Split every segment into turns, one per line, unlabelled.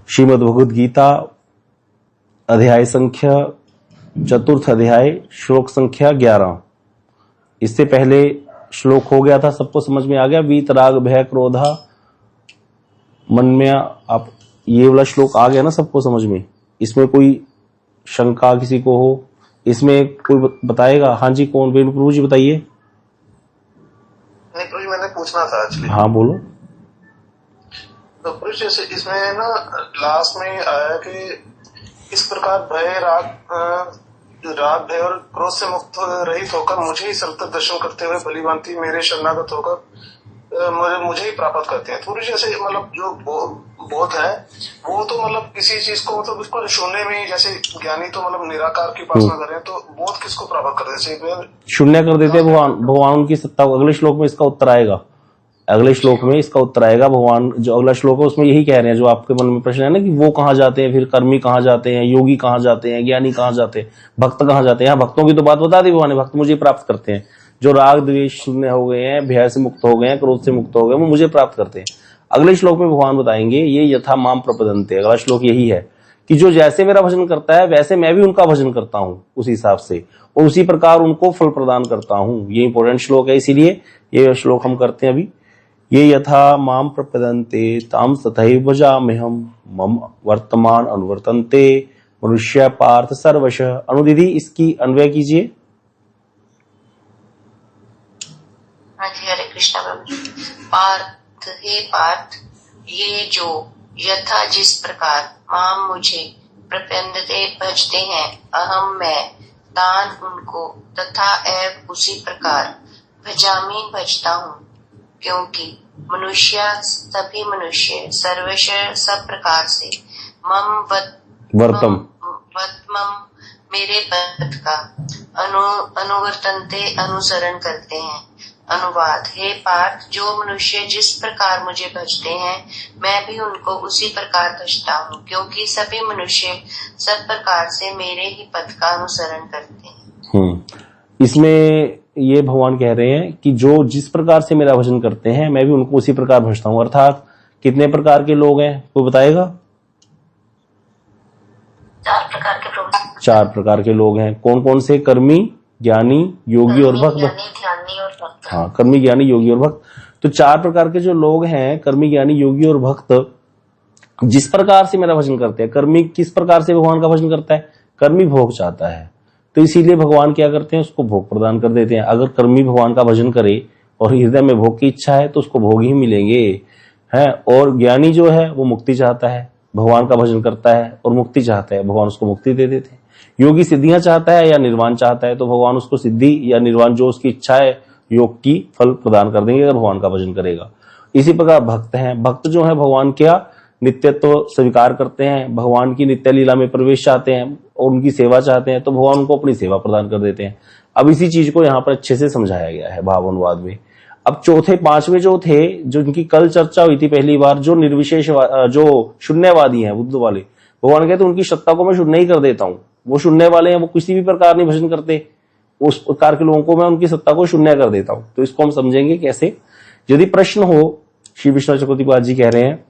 श्रीमद् भगवद गीता अध्याय संख्या चतुर्थ अध्याय श्लोक संख्या 11। इससे पहले श्लोक हो गया था, सबको समझ में आ गया। वीत राग भय क्रोधा मन में आप ये वाला श्लोक आ गया ना सबको समझ में। इसमें कोई शंका किसी को हो, इसमें कोई बताएगा? हाँ जी, कौन? वेणु प्रभु जी बताइए।
नहीं प्रभु जी, मैंने पूछना था एक्चुअली।
हाँ बोलो।
तो प्रभु जी इसमें ना लास्ट में आया कि इस प्रकार भय राग भय और क्रोध से मुक्त रहित होकर मुझे ही सतत दर्शन करते हुए भलीभांति मेरे शरणागत होकर मुझे ही प्राप्त करते हैं। थोड़ी जैसे मतलब जो बोध है वो तो मतलब किसी चीज को मतलब उसको शून्य में, जैसे ज्ञानी तो मतलब निराकार की उपासना कर रहे हैं, तो बोध किसको प्राप्त कर देते? शून्य
कर देते हैं भगवान की सत्ता। अगले श्लोक में इसका उत्तर आएगा, अगले श्लोक में इसका उत्तर आएगा। भगवान जो अगला श्लोक है उसमें यही कह रहे हैं, जो आपके मन में प्रश्न है ना कि वो कहाँ जाते हैं, फिर कर्मी कहाँ जाते हैं, योगी कहाँ जाते हैं, ज्ञानी कहाँ जाते हैं, भक्त कहाँ जाते हैं। भक्तों की तो बात बता दी भगवान ने, भक्त मुझे प्राप्त करते हैं। जो राग द्वेष शून्य हो गए हैं, भय से मुक्त हो गए हैं, क्रोध से मुक्त हो गए, वो मुझे प्राप्त करते हैं। अगले श्लोक में भगवान बताएंगे ये यथा माम प्रपदन्ते। अगला श्लोक यही है कि जो जैसे मेरा भजन करता है वैसे मैं भी उनका भजन करता हूँ उस हिसाब से, और उसी प्रकार उनको फल प्रदान करता हूँ। ये इंपॉर्टेंट श्लोक है, इसीलिए ये श्लोक हम करते हैं अभी। ये यथा माम प्रपदन्ते ताम तथैव भजाम्यहम् मम वर्तमान अनुवर्तन्ते मनुष्य पार्थ सर्वशः। अनुदीदी इसकी अन्वय कीजिए।
हाँ जी, हरे कृष्णा प्रभु। पार्थ, हे पार्थ, ये जो यथा जिस प्रकार माम मुझे प्रपद्यन्ते भजते हैं, अहम मैं, तान उनको, तथा एव उसी प्रकार भजामि भजता हूँ, क्योंकि मनुष्य सभी मनुष्य सर्वश सब प्रकार से मम वर्तम मेरे पद का अनुवर्तन्ते अनुसरण करते हैं। अनुवाद, हे पार्थ, जो मनुष्य जिस प्रकार मुझे भजते हैं मैं भी उनको उसी प्रकार भजता हूँ, क्योंकि सभी मनुष्य सब प्रकार से मेरे ही पद का अनुसरण करते हैं।
इसमें ये भगवान कह रहे हैं कि जो जिस प्रकार से मेरा भजन करते हैं मैं भी उनको उसी प्रकार भजता हूँ। अर्थात कितने प्रकार के लोग हैं कोई बताएगा?
4 प्रकार के प्रभु।
4 प्रकार के लोग हैं। कौन कौन से? कर्मी, ज्ञानी, योगी और भक्त।
ध्यानी और भक्त।
हाँ, कर्मी, ज्ञानी, योगी और भक्त। तो 4 प्रकार के जो लोग हैं, कर्मी, ज्ञानी, योगी और भक्त, जिस प्रकार से मेरा भजन करते हैं। कर्मी किस प्रकार से भगवान का भजन करता है? कर्मी भोग चाहता है, तो इसीलिए भगवान क्या करते हैं, उसको भोग प्रदान कर देते हैं। अगर कर्मी भगवान का भजन करे और हृदय में भोग की इच्छा है तो उसको भोग ही मिलेंगे, है। और ज्ञानी जो है वो मुक्ति चाहता है, भगवान का भजन करता है और मुक्ति चाहता है, भगवान उसको मुक्ति दे देते हैं। योगी सिद्धियां चाहता है या निर्वाण चाहता है, तो भगवान उसको सिद्धि या निर्वाण जो उसकी इच्छा है योग की फल प्रदान कर देंगे अगर भगवान का भजन करेगा। इसी प्रकार भक्त हैं। भक्त जो है भगवान क्या नित्यत्व स्वीकार करते हैं, भगवान की नित्य लीला में प्रवेश चाहते हैं और उनकी सेवा चाहते हैं, तो भगवान उनको अपनी सेवा प्रदान कर देते हैं। अब इसी चीज को यहाँ पर अच्छे से समझाया गया है भाव अनुवाद में। अब चौथे 5वें जो थे, जो इनकी कल चर्चा हुई थी पहली बार, जो निर्विशेष जो शून्यवादी हैं, बुद्ध वाले, भगवान कहते हैं उनकी सत्ता को मैं शून्य ही कर देता हूँ। वो शून्य वाले हैं, वो किसी भी प्रकार नहीं भजन करते, उस प्रकार के लोगों को मैं उनकी सत्ता को शून्य कर देता हूँ। तो इसको हम समझेंगे कैसे। यदि प्रश्न हो, श्री विष्णु चक्रवर्ती पाद जी कह रहे हैं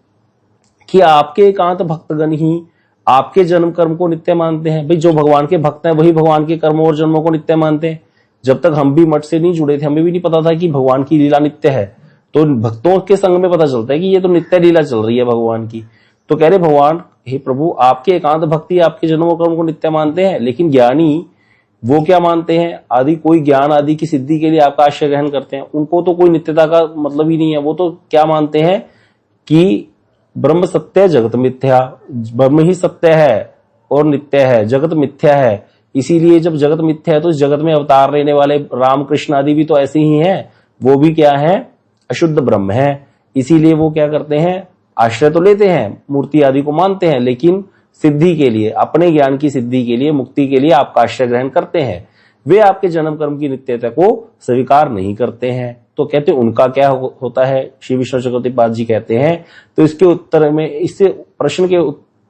कि आपके एकांत भक्तगण ही आपके जन्म कर्म को नित्य मानते हैं। भाई जो भगवान के भक्त हैं वही भगवान के कर्मों और जन्मों को नित्य मानते हैं। जब तक हम भी मठ से नहीं जुड़े थे, हमें भी नहीं पता था कि भगवान की लीला नित्य है, तो भक्तों के संग में पता चलता है कि ये तो नित्य लीला चल रही है भगवान की। तो कह रहे भगवान, हे प्रभु, आपके एकांत भक्ति आपके जन्म कर्म को नित्य मानते हैं, लेकिन ज्ञानी वो क्या मानते हैं? आदि कोई ज्ञान आदि की सिद्धि के लिए आपका आश्रय ग्रहण करते हैं, उनको तो कोई नित्यता का मतलब ही नहीं है। वो तो क्या मानते हैं कि ब्रह्म सत्य जगत मिथ्या, ब्रह्म ही सत्य है और नित्य है, जगत मिथ्या है। इसीलिए जब जगत मिथ्या है तो इस जगत में अवतार लेने वाले राम कृष्ण आदि भी तो ऐसे ही हैं, वो भी क्या है? अशुद्ध ब्रह्म है। इसीलिए वो क्या करते हैं? आश्रय तो लेते हैं, मूर्ति आदि को मानते हैं, लेकिन सिद्धि के लिए, अपने ज्ञान की सिद्धि के लिए, मुक्ति के लिए आपका आश्रय ग्रहण करते हैं। वे आपके जन्म कर्म की नित्यता को स्वीकार नहीं करते हैं। तो कहते हैं उनका क्या होता है? श्री विष्णु चक्रवर्ती पाद जी कहते हैं। तो इसके उत्तर में, इससे प्रश्न के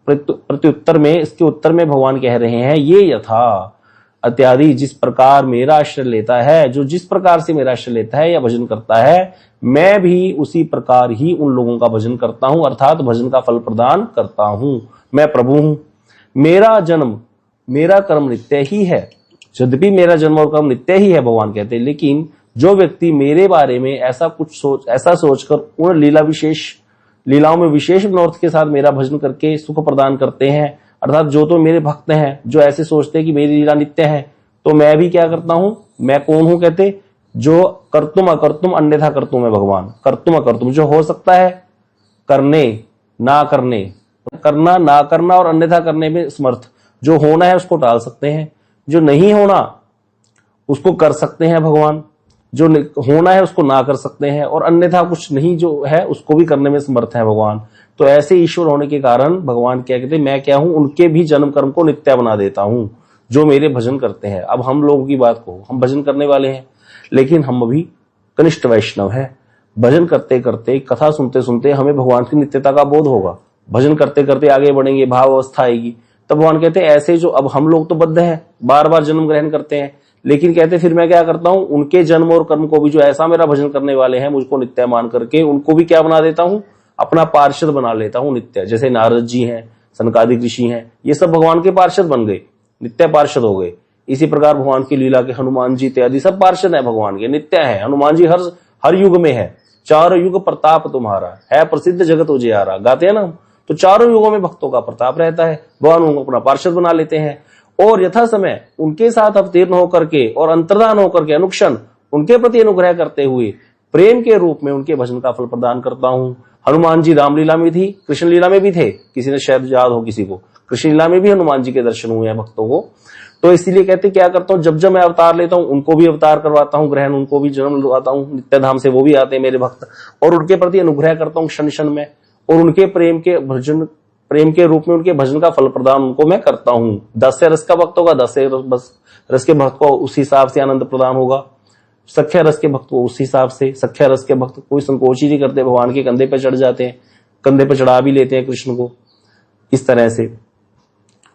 प्रत्युत्तर में, इसके उत्तर में भगवान कह रहे हैं ये यथा, इत्यादि जिस प्रकार मेरा आश्रय लेता है, जो जिस प्रकार से मेरा आश्रय लेता है या भजन करता है, मैं भी उसी प्रकार ही उन लोगों का भजन करता हूं, अर्थात भजन का फल प्रदान करता हूं। मैं प्रभु हूं, मेरा जन्म मेरा कर्म नित्य ही है। यद्यपि मेरा जन्म और कर्म नित्य ही है भगवान कहते हैं, लेकिन जो व्यक्ति मेरे बारे में ऐसा सोचकर उन लीलाओं में विशेष मनोरथ के साथ मेरा भजन करके सुख प्रदान करते हैं, अर्थात जो तो मेरे भक्त हैं, जो ऐसे सोचते हैं कि मेरी लीला नित्य है, तो मैं भी क्या करता हूं, मैं कौन हूं कहते, जो कर्तुम अकर्तुम अन्यथा कर्तुम है भगवान। कर्तुम अकर्तुम जो हो सकता है करने ना करने, करना ना करना और अन्यथा करने में समर्थ, जो होना है उसको टाल सकते हैं, जो नहीं होना उसको कर सकते हैं भगवान, जो होना है उसको ना कर सकते हैं, और अन्यथा कुछ नहीं जो है उसको भी करने में समर्थ है भगवान। तो ऐसे ईश्वर होने के कारण भगवान क्या कहते हैं, मैं क्या हूं, उनके भी जन्म कर्म को नित्य बना देता हूं जो मेरे भजन करते हैं। अब हम लोगों की बात को, हम भजन करने वाले हैं, लेकिन हम अभी कनिष्ठ वैष्णव है। भजन करते करते, कथा सुनते सुनते हमें भगवान की नित्यता का बोध होगा। भजन करते करते आगे बढ़ेंगे, भाव अवस्था आएगी, तब भगवान कहते हैं ऐसे जो अब हम लोग तो बद्ध हैं, बार बार जन्म ग्रहण करते हैं, लेकिन कहते फिर मैं क्या करता हूं, उनके जन्म और कर्म को भी, जो ऐसा मेरा भजन करने वाले हैं मुझको नित्य मान करके, उनको भी क्या बना देता हूं, अपना पार्षद बना लेता हूं नित्य। जैसे नारद जी हैं, सनकादिक ऋषि हैं, ये सब भगवान के पार्षद बन गए, नित्य पार्षद हो गए। इसी प्रकार भगवान की लीला के हनुमान जी इत्यादि सब पार्षद है भगवान के, नित्य है। हनुमान जी हर युग में है, चारों युग प्रताप तुम्हारा है, प्रसिद्ध जगत उजियारा, गाते हैं ना। तो चारों युगों में भक्तों का प्रताप रहता है, भगवान उनको अपना पार्षद बना लेते हैं, और यथा समय उनके साथ अवतीर्ण होकर के और अंतर्धान होकर के अनुक्षण उनके प्रति अनुग्रह करते हुए प्रेम के रूप में उनके भजन का फल प्रदान करता हूं। हनुमान जी रामलीला में थी, कृष्ण लीला में भी थे, किसी ने शायद याद हो किसी को, कृष्ण लीला में भी हनुमान जी के दर्शन हुए हैं भक्तों को। तो इसीलिए कहते क्या करता हूं, जब जब मैं अवतार लेता हूं उनको भी अवतार करवाता हूं, ग्रहण उनको भी जन्म दिलवाता हूं, नित्य धाम से वो भी आते हैं मेरे भक्त, और उनके प्रति अनुग्रह करता हूं क्षण क्षण में, और उनके प्रेम के रूप में उनके भजन का फल प्रदान उनको मैं करता हूं। 10 रस का भक्त होगा, 10 रस के भक्त को उस हिसाब से आनंद प्रदान होगा, सख्या रस के भक्त को उस हिसाब से। सख्या रस के भक्त कोई संकोच ही नहीं करते, भगवान के कंधे पे चढ़ जाते हैं, कंधे पे चढ़ा भी लेते हैं कृष्ण को, इस तरह से।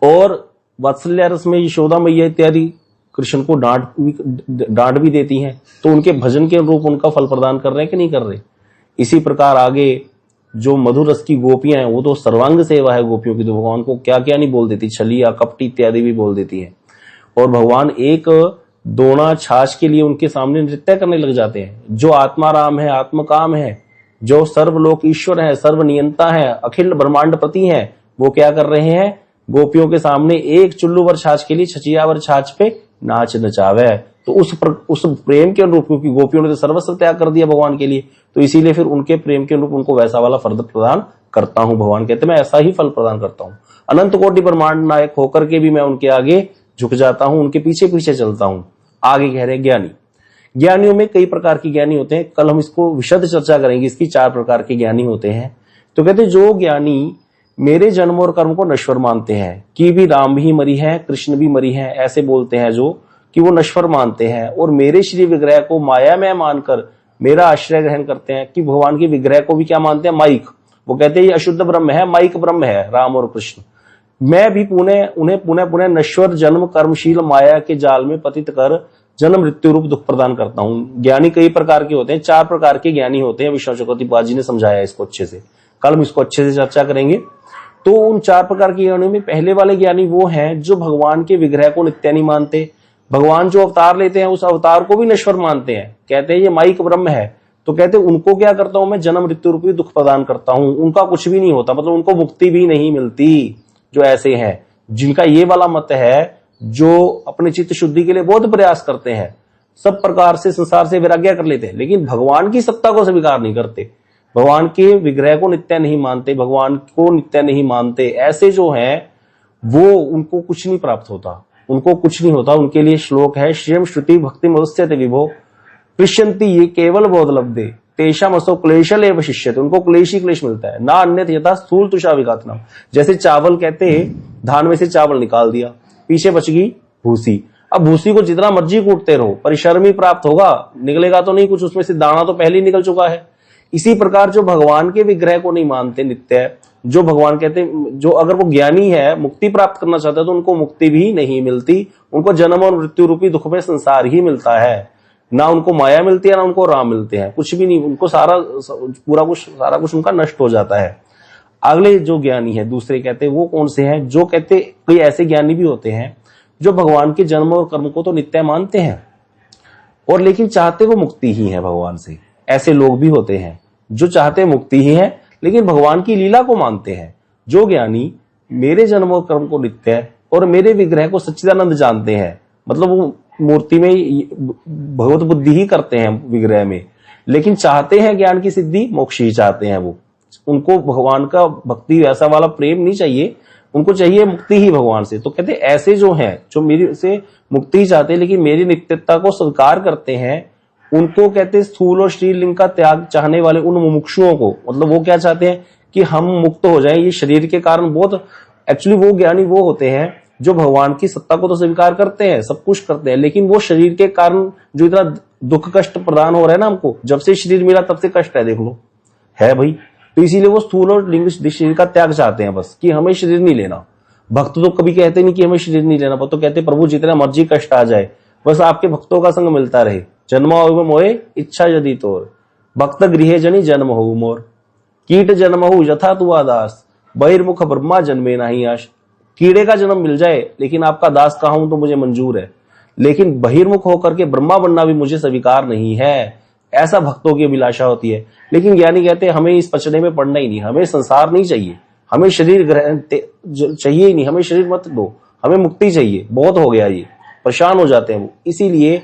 और वात्सल्य रस में यशोदा मैया इत्यादि कृष्ण को डांट भी देती हैं, तो उनके भजन के रूप उनका फल प्रदान कर रहे हैं कि नहीं कर रहे। इसी प्रकार आगे जो मधुर रस की गोपियां हैं, वो तो सर्वांग सेवा है गोपियों की, तो भगवान को क्या क्या नहीं बोल देती, छलिया कपटी इत्यादि भी बोल देती है। और भगवान एक दोना छाछ के लिए उनके सामने नृत्य करने लग जाते हैं। जो आत्मा राम है, आत्मकाम है, जो सर्वलोक ईश्वर है, सर्वनियंता है, अखिल ब्रह्मांड पति है, वो क्या कर रहे हैं, गोपियों के सामने एक चुल्लू वर छाछ के लिए छचिया वर छाछ पे नाच नचावे। तो उस प्रेम के अनुरूप, क्योंकि गोपियों ने तो सर्वस्व त्याग कर दिया भगवान के लिए, तो इसीलिए फिर उनके प्रेम के अनुरूप उनको वैसा वाला फल प्रदान करता हूं। भगवान कहते मैं ऐसा ही फल प्रदान करता हूं। अनंत कोटि ब्रह्मांड नायक होकर के भी मैं उनके आगे झुक जाता हूं, उनके पीछे पीछे चलता हूं। आगे कह रहे हैं ज्ञानी। ज्ञानियों में कई प्रकार के ज्ञानी होते हैं, कल हम इसको विशद चर्चा करेंगे, इसकी 4 प्रकार के ज्ञानी होते हैं। तो कहते जो ज्ञानी मेरे जन्म और कर्म को नश्वर मानते हैं, कि भी राम भी मरी है, कृष्ण भी मरी है, ऐसे बोलते हैं जो कि वो नश्वर मानते हैं, और मेरे श्री विग्रह को माया में मानकर मेरा आश्रय ग्रहण करते हैं, कि भगवान के विग्रह को भी क्या मानते हैं, माइक। वो कहते हैं ये अशुद्ध ब्रह्म है, माइक ब्रह्म है राम और कृष्ण। मैं भी उन्हें पुनः नश्वर जन्म कर्मशील माया के जाल में पतित कर जन्म मृत्यु रूप दुख प्रदान करता हूं। ज्ञानी कई प्रकार के होते हैं, 4 प्रकार के ज्ञानी होते हैं। विष्णु चक्रवर्ती पाद जी ने समझाया इसको अच्छे से, कल हम इसको अच्छे से चर्चा करेंगे। तो उन 4 प्रकार के ज्ञानियों में पहले वाले ज्ञानी वो हैं जो भगवान के विग्रह को नित्य नहीं मानते, भगवान जो अवतार लेते हैं उस अवतार को भी नश्वर मानते हैं, कहते हैं ये माइक ब्रह्म है। तो कहते हैं उनको क्या करता हूं मैं, जन्म मृत्यु रूपी दुख प्रदान करता हूं, उनका कुछ भी नहीं होता, मतलब उनको मुक्ति भी नहीं मिलती। जो ऐसे हैं जिनका ये वाला मत है, जो अपने चित्त शुद्धि के लिए बहुत प्रयास करते हैं, सब प्रकार से संसार से वैराग्य कर लेते हैं, लेकिन भगवान की सत्ता को स्वीकार नहीं करते, भगवान के विग्रह को नित्य नहीं मानते, भगवान को नित्य नहीं मानते, ऐसे जो हैं वो उनको कुछ नहीं प्राप्त होता, उनको कुछ नहीं होता। उनके लिए श्लोक है, श्रियम श्रुति भक्ति मदस्यते विभो पृष्यन्ति ये केवल बोधलब्धे तेषाम असो क्लेशल एव शिष्यते। उनको क्लेश ही क्लेश मिलता है, ना अन्यथा यथा स्थूल तुषा विघातनम। जैसे चावल कहते हैं, धान में से चावल निकाल दिया, पीछे बच गई भूसी। अब भूसी को जितना मर्जी कूटते रहो, परिश्रम ही प्राप्त होगा, निकलेगा तो नहीं कुछ, उसमें से दाना तो पहले ही निकल चुका है। इसी प्रकार जो भगवान के विग्रह को नहीं मानते नित्य, जो भगवान कहते हैं, जो अगर वो ज्ञानी है, मुक्ति प्राप्त करना चाहता है, तो उनको मुक्ति भी नहीं मिलती, उनको जन्म और मृत्यु रूपी दुख में संसार ही मिलता है। ना उनको माया मिलती है, ना उनको राम मिलते हैं, कुछ भी नहीं, उनको सारा कुछ उनका नष्ट हो जाता है। अगले जो ज्ञानी है दूसरे कहते हैं वो कौन से हैं, जो कहते कोई ऐसे ज्ञानी भी होते हैं जो भगवान के जन्म और कर्म को तो नित्य मानते हैं और लेकिन चाहते वो मुक्ति ही है भगवान से। ऐसे लोग भी होते हैं जो चाहते मुक्ति ही है लेकिन भगवान की लीला को मानते हैं। जो ज्ञानी मेरे जन्म और कर्म को नित्य और मेरे विग्रह को सच्चिदानंद जानते हैं, मतलब वो मूर्ति में भगवत बुद्धि ही करते हैं विग्रह में, लेकिन चाहते हैं ज्ञान की सिद्धि, मोक्ष ही चाहते हैं वो। उनको भगवान का भक्ति ऐसा वाला प्रेम नहीं चाहिए, उनको चाहिए मुक्ति ही भगवान से। तो कहते ऐसे जो हैं जो मेरी से मुक्ति ही चाहते हैं लेकिन मेरी नित्यता को स्वीकार करते हैं, उनको कहते स्थूल और श्रीलिंग का त्याग चाहने वाले उन मुमुक्षुओं को, मतलब वो क्या चाहते हैं कि हम मुक्त हो जाएं ये शरीर के कारण। बहुत एक्चुअली वो ज्ञानी वो होते हैं जो भगवान की सत्ता को तो स्वीकार करते हैं, सब कुछ करते हैं, लेकिन वो शरीर के कारण जो इतना दुख कष्ट प्रदान हो रहा है ना हमको, जब से शरीर मिला तब से कष्ट है, देख लो है भाई। तो इसीलिए वो स्थूल और लिंग शरीर का त्याग चाहते हैं बस, कि हमें शरीर नहीं लेना। भक्त तो कभी कहते नहीं कि हमें शरीर नहीं लेना, तो कहते प्रभु जितना मर्जी कष्ट आ जाए बस आपके भक्तों का संग मिलता रहे। जन्म मोए इच्छा यदि तोर, भक्त गृह जनी जन्म हो मोर, कीट जन्म हो यथा तुआ दास, बहिर्मुख ब्रह्मा जन्मे नहीं आश। कीड़े का जन्म मिल जाए लेकिन आपका दास कहा हूं तो मुझे मंजूर है, लेकिन बहिर्मुख होकर के ब्रह्मा बनना भी मुझे स्वीकार नहीं है। ऐसा भक्तों की अभिलाषा होती है। लेकिन ज्ञानी कहते हैं हमें इस पचड़े में पड़ना ही नहीं, हमें संसार नहीं चाहिए, हमें शरीर ग्रहण चाहिए ही नहीं, हमें शरीर मत दो, हमें मुक्ति चाहिए, बहुत हो गया ये, परेशान हो जाते हैं वो। इसीलिए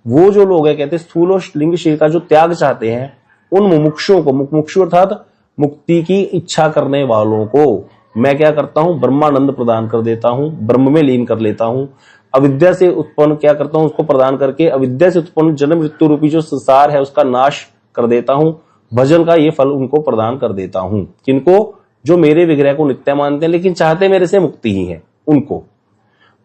वो जो लोग हैं कहते हैं स्थूल और लिंग शरीर का जो त्याग चाहते हैं, उन मुमुक्षुओं को, मुमुक्षु अर्थात मुक्ति की इच्छा करने वालों को मैं क्या करता हूं, ब्रह्मानंद प्रदान कर देता हूं, ब्रह्म में लीन कर लेता हूं। अविद्या से उत्पन्न क्या करता हूं, उसको प्रदान करके अविद्या से उत्पन्न जन्म मृत्यु रूपी जो संसार है उसका नाश कर देता हूं। भजन का ये फल उनको प्रदान कर देता हूं, किनको, जो मेरे विग्रह को नित्य मानते हैं लेकिन चाहते मेरे से मुक्ति ही है उनको।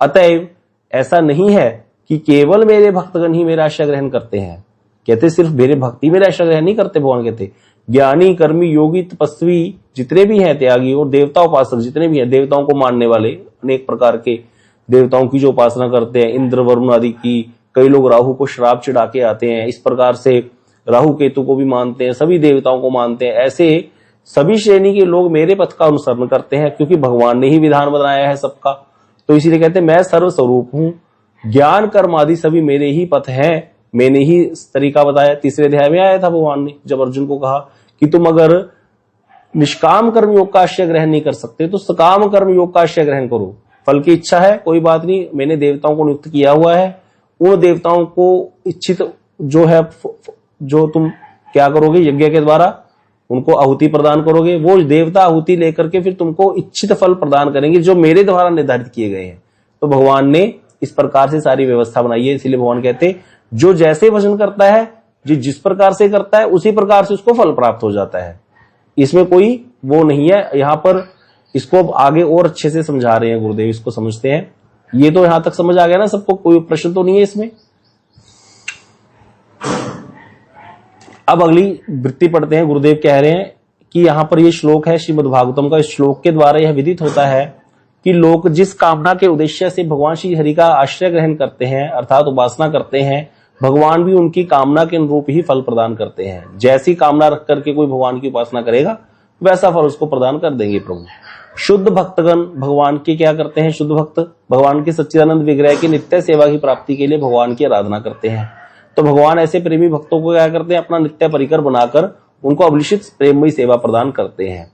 अतएव ऐसा नहीं है कि केवल मेरे भक्तगण ही मेरा आश्रय ग्रहण करते हैं। कहते सिर्फ मेरे भक्ति मेरा आश्रय ग्रहण नहीं करते, भगवान कहते ज्ञानी कर्मी योगी तपस्वी जितने भी हैं, त्यागी और देवता उपासक जितने भी हैं, देवताओं को मानने वाले, अनेक प्रकार के देवताओं की जो उपासना करते हैं, इंद्र वरुण आदि की, कई लोग राहु को श्राप चढ़ा के आते हैं, इस प्रकार से राहु केतु को भी मानते हैं, सभी देवताओं को मानते हैं। ऐसे सभी श्रेणी के लोग मेरे पथ का अनुसरण करते हैं, क्योंकि भगवान ने ही विधान बनाया है सबका। तो इसीलिए कहते हैं मैं सर्वस्वरूप हूं, ज्ञान कर्म आदि सभी मेरे ही पथ हैं, मैंने ही तरीका बताया। तीसरे अध्याय में आया था भगवान ने जब अर्जुन को कहा कि तुम अगर निष्काम कर्म योग का आश्रय ग्रहण नहीं कर सकते तो सकाम कर्म योग का आश्रय ग्रहण करो। फल की इच्छा है कोई बात नहीं, मैंने देवताओं को नियुक्त किया हुआ है, उन देवताओं को इच्छित जो है, जो तुम क्या करोगे यज्ञ के द्वारा उनको आहुति प्रदान करोगे, वो देवता आहुति लेकर के फिर तुमको इच्छित फल प्रदान करेंगे जो मेरे द्वारा निर्धारित किए गए हैं। तो भगवान ने इस प्रकार से सारी व्यवस्था बनाई है। इसलिए भगवान कहते जो जैसे भजन करता है, जो जिस प्रकार से करता है उसी प्रकार से उसको फल प्राप्त हो जाता है। इसमें कोई वो नहीं है। यहाँ पर इसको अब आगे और अच्छे से समझा रहे हैं गुरुदेव, इसको समझते हैं। ये तो यहां तक समझ आ गया ना सबको, कोई प्रश्न तो नहीं है इसमें। अब अगली वृत्ति पढ़ते हैं। गुरुदेव कह रहे हैं कि यहाँ पर ये श्लोक है श्रीमद् भागवतम का। इस श्लोक के द्वारा यह विदित होता है कि लोग जिस कामना के उद्देश्य से भगवान श्री हरि का आश्रय ग्रहण करते हैं अर्थात उपासना करते हैं, भगवान भी उनकी कामना के अनुरूप ही फल प्रदान करते हैं। जैसी कामना रख करके कोई भगवान की उपासना करेगा वैसा फल उसको प्रदान कर देंगे प्रभु। शुद्ध भक्तगण भगवान के क्या करते हैं, शुद्ध भक्त भगवान के सच्चिदानंद विग्रह की नित्य सेवा की प्राप्ति के लिए भगवान की आराधना करते हैं। तो भगवान ऐसे प्रेमी भक्तों को क्या करते हैं, अपना नित्य परिकर बनाकर उनको अभिलिषित प्रेममयी सेवा प्रदान करते हैं।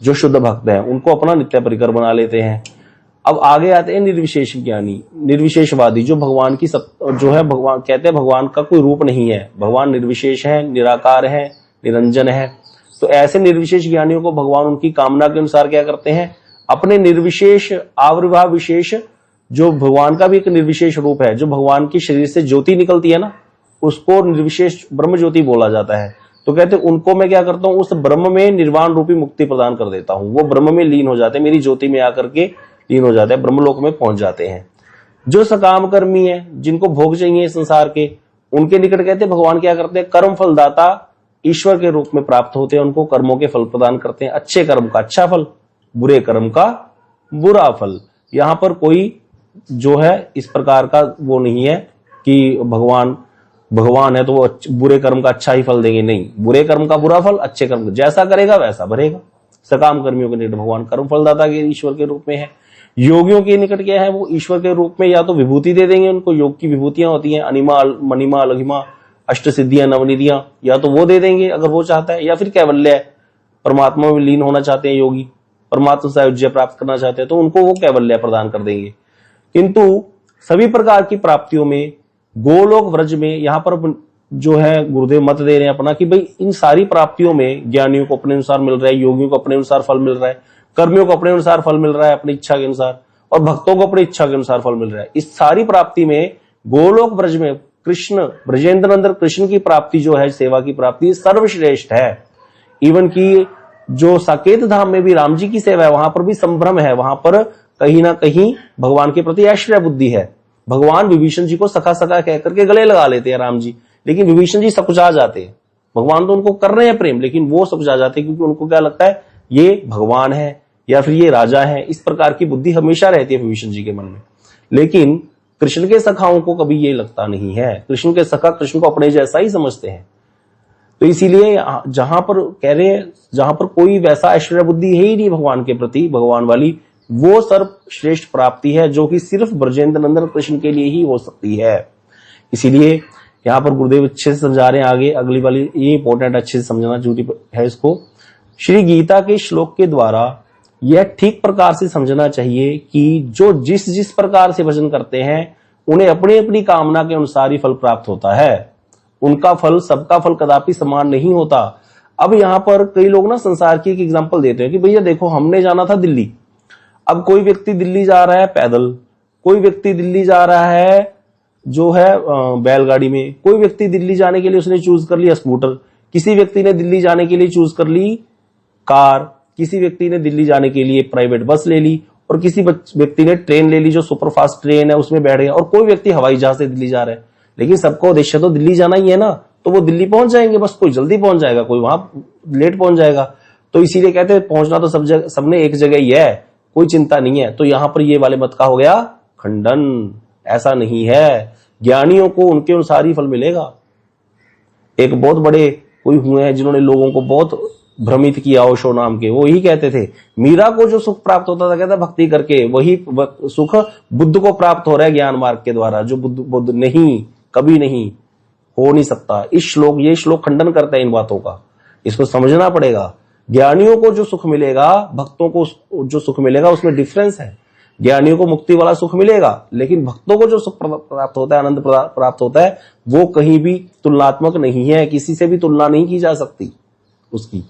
जो शुद्ध भक्त है उनको अपना नित्य परिकर बना लेते हैं। अब आगे आते हैं निर्विशेष ज्ञानी, निर्विशेषवादी, जो भगवान की जो है भगवान कहते हैं भगवान का कोई रूप नहीं है, भगवान निर्विशेष है, निराकार है, निरंजन है। तो ऐसे निर्विशेष ज्ञानियों को भगवान उनकी कामना के अनुसार क्या करते हैं, अपने निर्विशेष आविर्भाव विशेष, जो भगवान का भी एक निर्विशेष रूप है, जो भगवान की शरीर से ज्योति निकलती है ना, उसको निर्विशेष ब्रह्म ज्योति बोला जाता है। तो कहते उनको मैं क्या करता हूं, उस ब्रह्म में निर्वाण रूपी मुक्ति प्रदान कर देता हूं। वो ब्रह्म में लीन हो जाते हैं, मेरी ज्योति में आकर के लीन हो जाते हैं, ब्रह्मलोक में पहुंच जाते हैं। जो सकाम कर्मी है, जिनको भोग चाहिए संसार के, उनके निकट कहते भगवान क्या करते हैं, कर्म फलदाता ईश्वर के रूप में प्राप्त होते हैं, उनको कर्मों के फल प्रदान करते हैं। अच्छे कर्म का अच्छा फल, बुरे कर्म का बुरा फल। यहां पर कोई जो है इस प्रकार का वो नहीं है कि भगवान है तो वो बुरे कर्म का अच्छा ही फल देंगे, नहीं। बुरे कर्म का बुरा फल, अच्छे कर्म जैसा करेगा वैसा भरेगा। सकाम कर्मियों के निकट भगवान कर्म फलदाता के ईश्वर के रूप में है। योगियों के निकट क्या है, वो ईश्वर के रूप में या तो विभूति दे देंगे, उनको योग की विभूतियां होती हैं, अनिमा मणिमा लघिमा अष्ट सिद्धियां नवनिधियां, या तो वो दे देंगे अगर वो चाहता है, या फिर कैवल्य परमात्मा में लीन होना चाहते हैं योगी, परमात्मा सायुज्य प्राप्त करना चाहते हैं तो उनको वो कैवल्य प्रदान कर देंगे। किंतु सभी प्रकार की प्राप्तियों में गोलोक व्रज में यहां पर जो है गुरुदेव मत दे रहे हैं अपना कि भाई इन सारी प्राप्तियों में ज्ञानियों को अपने अनुसार मिल रहा है, योगियों को अपने अनुसार फल मिल रहा है, कर्मियों को अपने अनुसार फल मिल रहा है अपनी इच्छा के अनुसार, और भक्तों को अपनी इच्छा के अनुसार फल मिल रहा है। इस सारी प्राप्ति में गोलोक व्रज में कृष्ण ब्रजेंद्र नंदन कृष्ण की प्राप्ति जो है, सेवा की प्राप्ति सर्वश्रेष्ठ है। इवन की जो साकेत धाम में भी राम जी की सेवा है, वहां पर भी संभ्रम है, वहां पर कहीं ना कहीं भगवान के प्रति ऐश्वर्य बुद्धि है। भगवान विभीषण जी को सखा सखा कहकर के गले लगा लेते हैं राम जी, लेकिन विभीषण जी सकुचा जाते हैं। भगवान तो उनको कर रहे हैं प्रेम, लेकिन वो सकुचा जाते हैं क्योंकि उनको क्या लगता है ये भगवान है या फिर ये राजा है। इस प्रकार की बुद्धि हमेशा रहती है विभीषण जी के मन में। लेकिन कृष्ण के सखाओं को कभी ये लगता नहीं है। कृष्ण के सखा कृष्ण को अपने जैसा ही समझते हैं। तो इसीलिए जहां पर कह रहे हैं, जहां पर कोई वैसा ऐश्वर्य बुद्धि है ही नहीं भगवान के प्रति, भगवान वाली, वो सर्वश्रेष्ठ प्राप्ति है जो कि सिर्फ ब्रजेंद्र नंदन कृष्ण के लिए ही हो सकती है। इसीलिए यहां पर गुरुदेव अच्छे से समझा रहे हैं आगे, अगली वाली ये इंपॉर्टेंट अच्छे से समझना जरूरी है इसको। श्री गीता के श्लोक के द्वारा यह ठीक प्रकार से समझना चाहिए कि जो जिस जिस प्रकार से भजन करते हैं उन्हें अपनी अपनी कामना के अनुसार ही फल प्राप्त होता है। उनका फल, सबका फल कदापि समान नहीं होता। अब यहां पर कई लोग ना संसार की एक एग्जांपल देते हैं कि भैया देखो हमने जाना था दिल्ली, अब कोई व्यक्ति दिल्ली जा रहा है पैदल, कोई व्यक्ति दिल्ली जा रहा है जो है बैलगाड़ी में, कोई व्यक्ति दिल्ली जाने के लिए उसने चूज कर लिया स्कूटर, किसी व्यक्ति ने दिल्ली जाने के लिए चूज कर ली कार, किसी व्यक्ति ने दिल्ली जाने के लिए प्राइवेट बस ले ली, और किसी व्यक्ति ने ट्रेन ले ली जो सुपरफास्ट ट्रेन है उसमें बैठ गया, और कोई व्यक्ति हवाई जहाज से दिल्ली जा रहा है। लेकिन सबका उद्देश्य तो दिल्ली जाना ही है ना, तो वो दिल्ली पहुंच जाएंगे, बस कोई जल्दी पहुंच जाएगा, कोई वहां लेट पहुंच जाएगा। तो इसीलिए कहते हैं पहुंचना तो सबने एक जगह ही है, कोई चिंता नहीं है। तो यहां पर ये वाले मत का हो गया खंडन, ऐसा नहीं है। ज्ञानियों को उनके अनुसार ही फल मिलेगा। एक बहुत बड़े कोई हुए हैं जिन्होंने लोगों को बहुत भ्रमित किया, ओशो नाम के, वो यही कहते थे मीरा को जो सुख प्राप्त होता था कहता भक्ति करके, वही सुख बुद्ध को प्राप्त हो रहा है ज्ञान मार्ग के द्वारा, जो बुद्ध नहीं, कभी नहीं हो नहीं सकता। ये श्लोक खंडन करता है इन बातों का, इसको समझना पड़ेगा। ज्ञानियों को जो सुख मिलेगा, भक्तों को जो सुख मिलेगा उसमें डिफरेंस है। ज्ञानियों को मुक्ति वाला सुख मिलेगा, लेकिन भक्तों को जो सुख प्राप्त होता है, आनंद प्राप्त होता है, वो कहीं भी तुलनात्मक नहीं है, किसी से भी तुलना नहीं की जा सकती उसकी।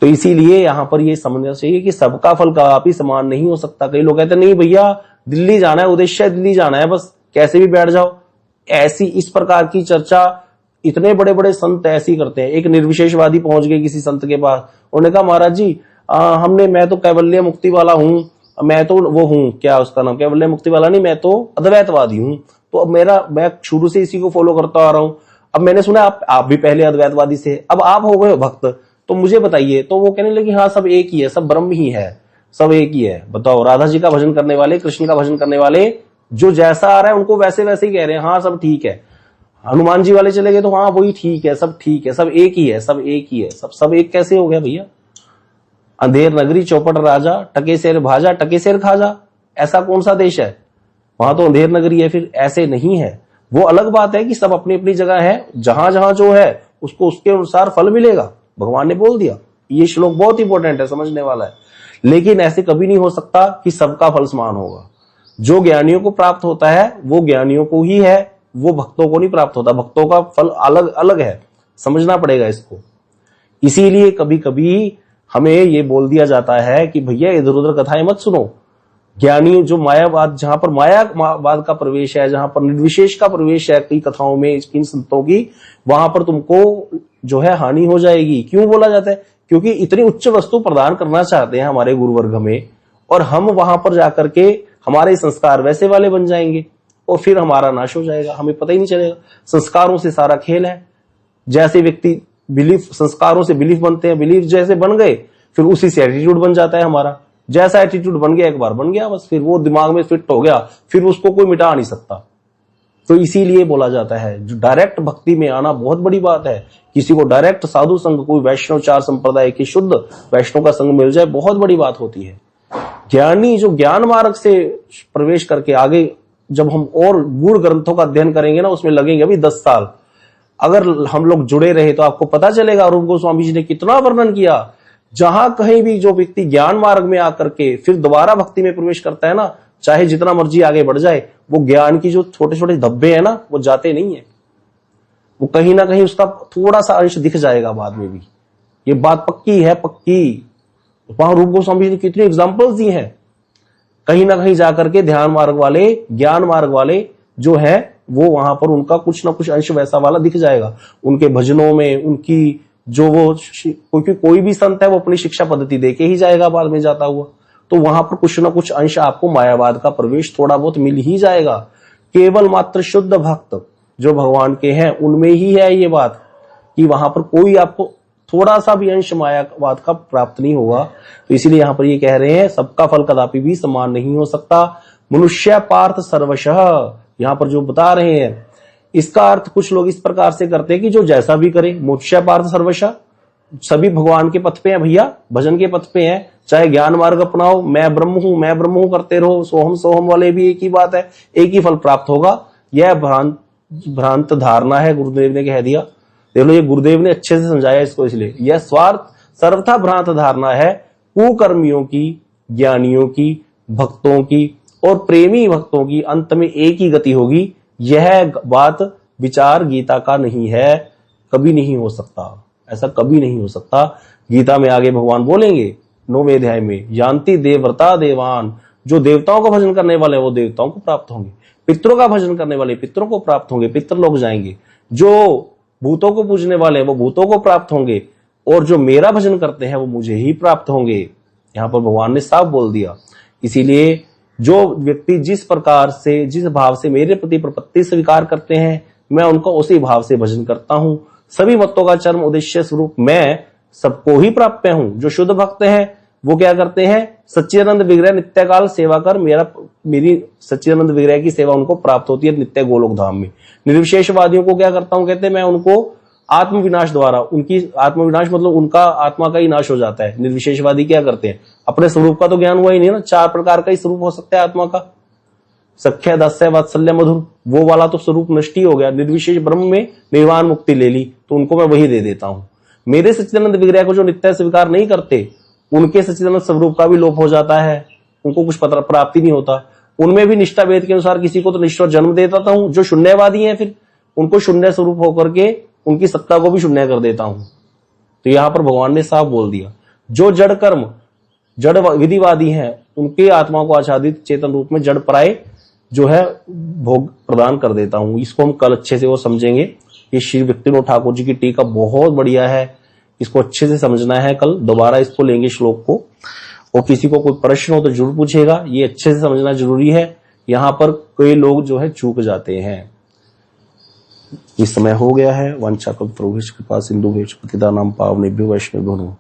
तो इसीलिए यहां पर ये समझना चाहिए कि सबका फल कभी समान नहीं हो सकता। कई लोग कहते हैं नहीं भैया दिल्ली जाना है, उद्देश्य दिल्ली जाना है, बस कैसे भी बैठ जाओ। ऐसी इस प्रकार की चर्चा इतने बड़े बड़े संत ऐसी करते हैं। एक निर्विशेषवादी पहुंच गए किसी संत के पास, उन्होंने कहा महाराज जी मैं तो कैवल्य मुक्ति वाला हूं, मैं तो वो हूं, क्या उसका नाम, कैवल्य मुक्ति वाला नहीं, मैं तो अद्वैतवादी हूं। तो अब मैं शुरू से इसी को फॉलो करता आ रहा हूं। अब मैंने सुना आप भी पहले अद्वैतवादी से, अब आप हो गए भक्त, तो मुझे बताइए। तो वो कहने लगे हाँ सब एक ही है, सब ब्रह्म ही है, सब एक ही है। बताओ, राधा जी का भजन करने वाले, कृष्ण का भजन करने वाले, जो जैसा आ रहा है उनको वैसे वैसे ही कह रहे हैं हाँ सब ठीक है। हनुमान जी वाले चले गए तो हाँ वही ठीक है, सब ठीक है, सब एक ही है, सब एक ही है। सब एक कैसे हो गया भैया? अंधेर नगरी चौपट राजा, टके शेर भाजा, टके शेर खाजा, ऐसा कौन सा देश है? वहां तो अंधेर नगरी है, फिर ऐसे नहीं है। वो अलग बात है कि सब अपनी अपनी जगह है, जहां जहां जो है उसको उसके अनुसार फल मिलेगा, भगवान ने बोल दिया। ये श्लोक बहुत इंपॉर्टेंट है, समझने वाला है। लेकिन ऐसे कभी नहीं हो सकता कि सबका फल समान होगा। जो ज्ञानियों को प्राप्त होता है वो ज्ञानियों को ही है, वो भक्तों को नहीं प्राप्त होता। भक्तों का फल अलग अलग है, समझना पड़ेगा इसको। इसीलिए कभी कभी हमें ये बोल दिया जाता है कि भैया इधर उधर कथाएं मत सुनो। ज्ञानी जो मायावाद, जहां पर मायावाद का प्रवेश है, जहां पर निर्विशेष का प्रवेश है कई कथाओं में इन संतों की, वहां पर तुमको जो है हानि हो जाएगी। क्यों बोला जाता है? क्योंकि इतनी उच्च वस्तु प्रदान करना चाहते हैं हमारे गुरुवर्ग में, और हम वहां पर जाकर के हमारे संस्कार वैसे वाले बन जाएंगे और फिर हमारा नाश हो जाएगा, हमें पता ही नहीं चलेगा। संस्कारों से सारा खेल है। जैसे व्यक्ति बिलीफ, संस्कारों से बिलीफ बनते हैं, बिलीफ जैसे बन गए फिर उसी से एटीट्यूड बन जाता है हमारा। जैसा एटीट्यूड बन गया एक बार बन गया, बस फिर वो दिमाग में फिट हो गया, फिर उसको कोई मिटा नहीं सकता। तो इसीलिए बोला जाता है जो डायरेक्ट भक्ति में आना बहुत बड़ी बात है। किसी को डायरेक्ट साधु संघ, कोई वैष्णव चार संप्रदाय की शुद्ध वैष्णव का संग मिल जाए, बहुत बड़ी बात होती है। ज्ञानी जो ज्ञान मार्ग से प्रवेश करके आगे जब हम और गूढ़ ग्रंथों का अध्ययन करेंगे ना, उसमें लगेंगे अभी 10 साल। अगर हम लोग जुड़े रहे तो आपको पता चलेगा रूप गोस्वामी जी ने कितना वर्णन किया। जहां कहीं भी जो व्यक्ति ज्ञान मार्ग में आकर के फिर दोबारा भक्ति में प्रवेश करता है ना, चाहे जितना मर्जी आगे बढ़ जाए, वो ज्ञान की जो छोटे छोटे धब्बे हैं ना, वो जाते नहीं है। वो कहीं ना कहीं उसका थोड़ा सा अंश दिख जाएगा बाद में भी। ये बात पक्की है, पक्की। वहां रूप गोस्वामी जी ने कितनी एग्जांपल्स दी हैं। कहीं ना कहीं जाकर के ध्यान मार्ग वाले, ज्ञान मार्ग वाले जो है, वो वहां पर उनका कुछ ना कुछ अंश वैसा वाला दिख जाएगा उनके भजनों में, उनकी जो वो, क्योंकि कोई भी संत है वो अपनी शिक्षा पद्धति देके ही जाएगा बाद में जाता हुआ, तो वहां पर कुछ ना कुछ अंश आपको मायावाद का प्रवेश थोड़ा बहुत मिल ही जाएगा। केवल मात्र शुद्ध भक्त जो भगवान के हैं उनमें ही है ये बात कि वहां पर कोई आपको थोड़ा सा भी अंश मायावाद का प्राप्त नहीं होगा। तो इसीलिए यहां पर ये कह रहे हैं सबका फल कदापि भी समान नहीं हो सकता। मनुष्य पार्थ सर्वशः, यहां पर जो बता रहे हैं इसका अर्थ कुछ लोग इस प्रकार से करते हैं कि जो जैसा भी करे, मनुष्य पार्थ सर्वशः, सभी भगवान के पथ पे हैं भैया, भजन के पथ पे हैं, चाहे ज्ञान मार्ग अपनाओ, मैं ब्रह्म हूं करते रहो, सोहम सोहम वाले भी एक ही बात है, एक ही फल प्राप्त होगा। यह भ्रांत धारणा है, गुरुदेव ने कह दिया। देख लो, ये गुरुदेव ने अच्छे से समझाया इसको, इसलिए यह स्वार्थ सर्वथा भ्रांत धारणा है कुकर्मियों की, ज्ञानियों की, भक्तों की और प्रेमी भक्तों की अंत में एक ही गति होगी। यह बात विचार गीता का नहीं है, कभी नहीं हो सकता, ऐसा कभी नहीं हो सकता। गीता में आगे भगवान बोलेंगे 9वें अध्याय में, यान्ति देवव्रता देवान, जो देवताओं का भजन करने वाले हैं वो देवताओं को प्राप्त होंगे, पितरों का भजन करने वाले पितरों को प्राप्त होंगे, पितर लोग जाएंगे, जो भूतों को पूजने वाले हैं वो भूतों को प्राप्त होंगे, और जो मेरा भजन करते हैं वो मुझे ही प्राप्त होंगे। यहां पर भगवान ने साफ बोल दिया। इसीलिए जो व्यक्ति जिस प्रकार से, जिस भाव से मेरे प्रति प्रपत्ति स्वीकार करते हैं, मैं उनका उसी भाव से भजन करता हूं। सभी भक्तों का चरम उद्देश्य स्वरूप मैं सबको ही प्राप्त हूं। जो शुद्ध भक्त हैं वो क्या करते हैं, सच्चिदानंद विग्रह नित्यकाल सेवा कर मेरी सच्चिदानंद विग्रह की सेवा उनको प्राप्त होती है नित्य गोलोक धाम में। निर्विशेषवादियों को क्या करता हूं, कहते हैं मैं उनको आत्मविनाश द्वारा, उनकी आत्मविनाश मतलब उनका आत्मा का ही नाश हो जाता है। निर्विशेषवादी क्या करते हैं, अपने स्वरूप का तो ज्ञान हुआ ही नहीं ना, 4 प्रकार का ही स्वरूप हो सकता है आत्मा का, सख्य दास्य वात्सल्य मधुर, वो वाला तो स्वरूप नष्ट ही हो गया। निर्विशेष ब्रह्म में निर्वाण मुक्ति ले ली, तो उनको मैं वही दे देता हूं। मेरे सच्चिदानंद विग्रह को जो नित्य स्वीकार नहीं करते, उनके सच्चिदानंद स्वरूप का भी लोप हो जाता है, उनको कुछ प्राप्ति नहीं होता। उनमें भी निष्ठा वेद के अनुसार किसी को तो निष्ठा जन्म दे देता हूं, जो शून्यवादी हैं फिर उनको शून्य स्वरूप होकर के उनकी सत्ता को भी शून्य कर देता हूं। तो यहां पर भगवान ने साफ बोल दिया, जो जड़ कर्म, जड़ विधिवादी हैं, उनके आत्मा को आच्छादित चेतन रूप में जड़ पराये जो है भोग प्रदान कर देता हूं। इसको हम कल अच्छे से वो समझेंगे। ये श्री विपिन ठाकुर जी की टीका बहुत बढ़िया है, इसको अच्छे से समझना है। कल दोबारा इसको लेंगे श्लोक को, और किसी को कोई प्रश्न हो तो जरूर पूछेगा। ये अच्छे से समझना जरूरी है, यहाँ पर कई लोग जो है चूक जाते हैं। इस समय हो गया है। वांछा कल्पतरुभ्यश्च कृपा सिंधुभ्यश्च पतितानां पावनेभ्यो वैष्णवेभ्यो नमः।